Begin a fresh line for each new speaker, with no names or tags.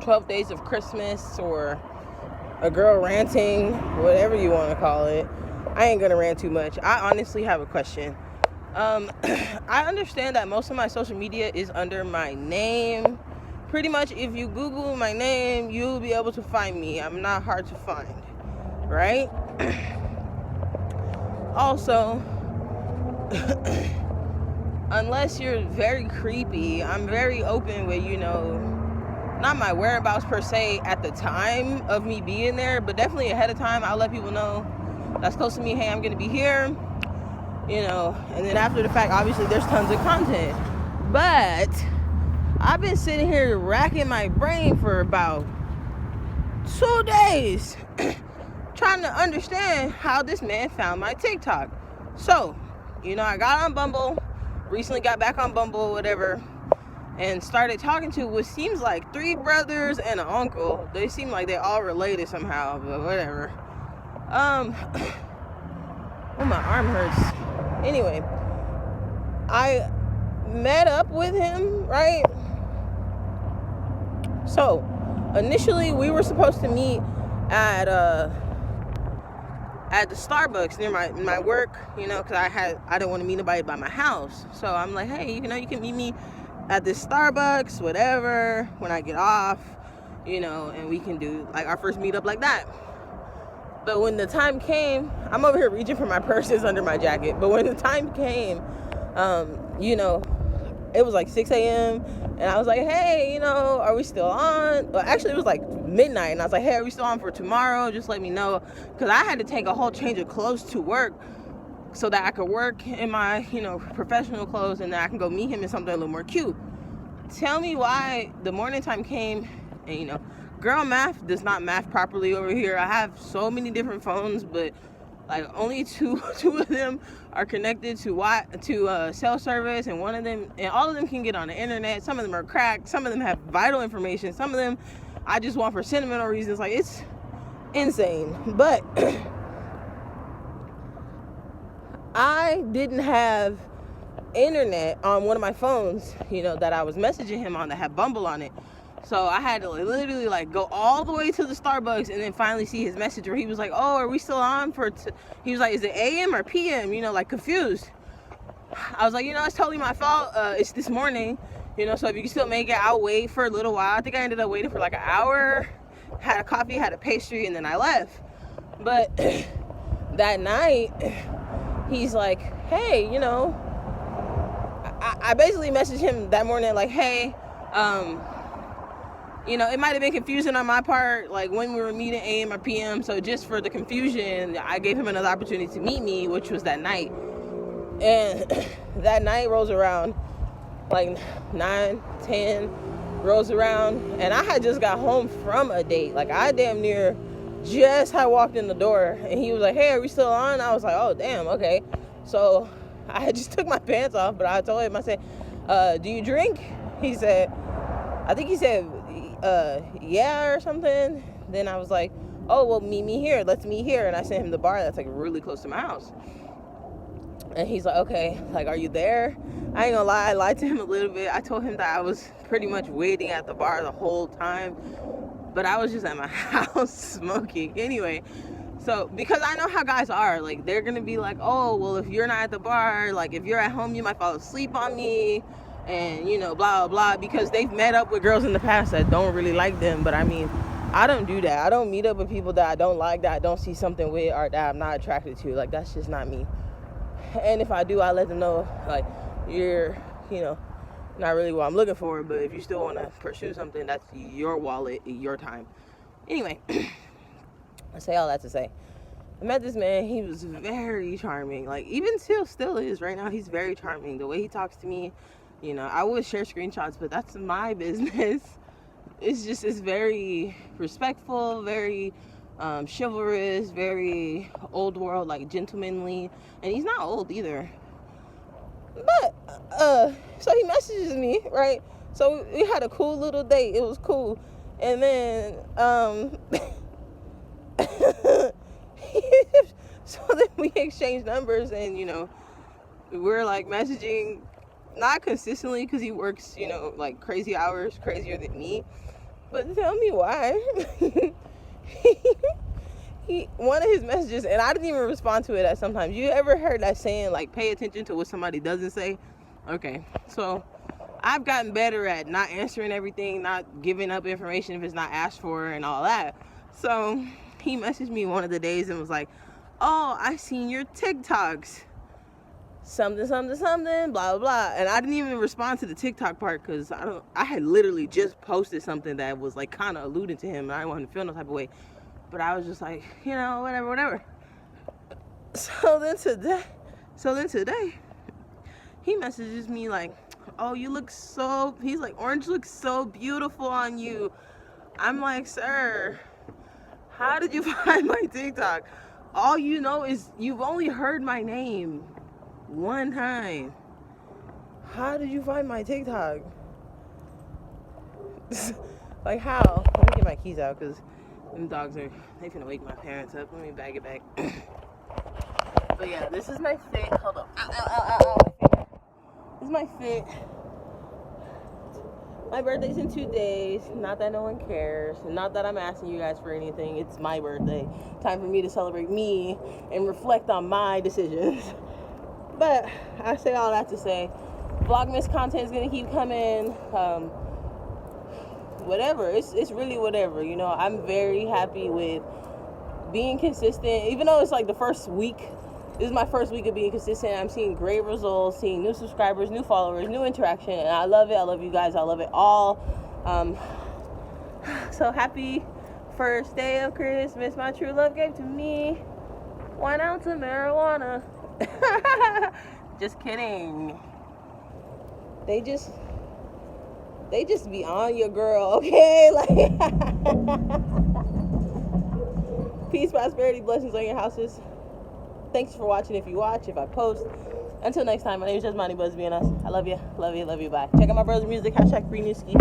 12 Days of Christmas or a girl ranting, whatever you want to call it. I ain't gonna rant too much. I honestly have a question. I understand that most of my social media is under my name. Pretty much if you Google my name, you'll be able to find me. I'm not hard to find, right? Also, unless you're very creepy, I'm very open with, not my whereabouts per se at the time of me being there, but definitely ahead of time. I'll let people know that's close to me, hey, I'm gonna be here, and then after the fact, obviously there's tons of content. But I've been sitting here racking my brain for about 2 days trying to understand how this man found my TikTok. So, I got on Bumble, recently got back on Bumble, whatever, and started talking to what seems like 3 brothers and an uncle. They seem like they all related somehow, but whatever. Oh, my arm hurts. Anyway, I met up with him, right? So, initially we were supposed to meet at the Starbucks near my work, because I didn't want to meet nobody by my house. So I'm like, hey, you can meet me at this Starbucks, whatever, when I get off, and we can do like our first meetup like that. But when the time came, I'm over here reaching for my purses under my jacket. But when the time came, it was like 6 a.m. and I was like, hey, are we still on? Well, actually, it was like midnight, and I was like, hey, are we still on for tomorrow? Just let me know, because I had to take a whole change of clothes to work so that I could work in my, professional clothes, and then I can go meet him in something a little more cute. Tell me why the morning time came, and, girl math does not math properly over here. I have so many different phones, but like only two of them are connected to cell service, and all of them can get on the internet. Some of them are cracked. Some of them have vital information. Some of them I just want for sentimental reasons. Like, it's insane. But I didn't have internet on one of my phones, that I was messaging him on that had Bumble on it. So I had to literally go all the way to the Starbucks and then finally see his message where he was like, oh, are we still on he was like, is it AM or PM? Confused. I was like, it's totally my fault. It's this morning, so if you can still make it, I'll wait for a little while. I think I ended up waiting for like an hour, had a coffee, had a pastry, and then I left. But that night, he's like, hey, I basically messaged him that morning like, hey, it might have been confusing on my part, like when we were meeting AM or PM. So just for the confusion, I gave him another opportunity to meet me, which was that night. And that night rolls around, like 9, 10 rolls around, and I had just got home from a date. Like, I damn near just had walked in the door, and he was like, hey, are we still on? I was like, oh, damn, okay. So I had just took my pants off, but I told him, I said, do you drink? He said, yeah, or something. Then I was like, oh, well, meet me here. Let's meet here. And I sent him the bar that's like really close to my house. And he's like, okay, like, are you there? I ain't gonna lie, I lied to him a little bit. I told him that I was pretty much waiting at the bar the whole time, but I was just at my house smoking. Anyway, so because I know how guys are, like, they're gonna be like, oh, well, if you're not at the bar, like, if you're at home, you might fall asleep on me, and blah blah blah, because they've met up with girls in the past that don't really like them. But I mean, I don't do that. I don't meet up with people that I don't like, that I don't see something with, or that I'm not attracted to. Like, that's just not me. And if I do, I let them know, like, you're not really what I'm looking for, but if you still want to pursue something, that's your wallet, your time. Anyway, I say all that to say, I met this man. He was very charming. Like, even still is right now. He's very charming. The way he talks to me, I would share screenshots, but that's my business. It's very respectful, very chivalrous, very old world, like gentlemanly, and he's not old either. But so he messages me, right? So we had a cool little date. It was cool. And then so then we exchanged numbers, and we're like messaging, not consistently, because he works like crazy hours, crazier than me. But tell me why. One of his messages, and I didn't even respond to it at sometimes. You ever heard that saying, like, pay attention to what somebody doesn't say? Okay, so I've gotten better at not answering everything, not giving up information if it's not asked for and all that. So he messaged me one of the days and was like, oh, I seen your TikToks. Something, something, something, blah, blah, blah. And I didn't even respond to the TikTok part because I had literally just posted something that was like kind of alluding to him and I didn't want him to feel no type of way. But I was just like, you know, whatever. So then today, he messages me like, oh, you look so, he's like, orange looks so beautiful on you. I'm like, sir, how did you find my TikTok? All you know is you've only heard my name one time. How did you find my TikTok? Like, how? Let me get my keys out because them dogs they finna wake my parents up. Let me bag it back. But yeah, this is my fit. Hold up. Ow. This is my fit. My birthday's in 2 days. Not that no one cares. Not that I'm asking you guys for anything. It's my birthday. Time for me to celebrate me and reflect on my decisions. But I say all that to say, Vlogmas content is gonna keep coming. Whatever. It's really whatever. You know, I'm very happy with being consistent. Even though it's like the first week. This is my first week of being consistent. I'm seeing great results, seeing new subscribers, new followers, new interaction, and I love it. I love you guys. I love it all. So happy first day of Christmas. My true love gave to me 1 ounce of marijuana. Just kidding. They just be on your girl, okay? Like, peace, prosperity, blessings on your houses. Thanks for watching if you watch, if I post. Until next time, my name is just Money Buzz being us. I love you, bye. Check out my brother's music, #FreeNewski.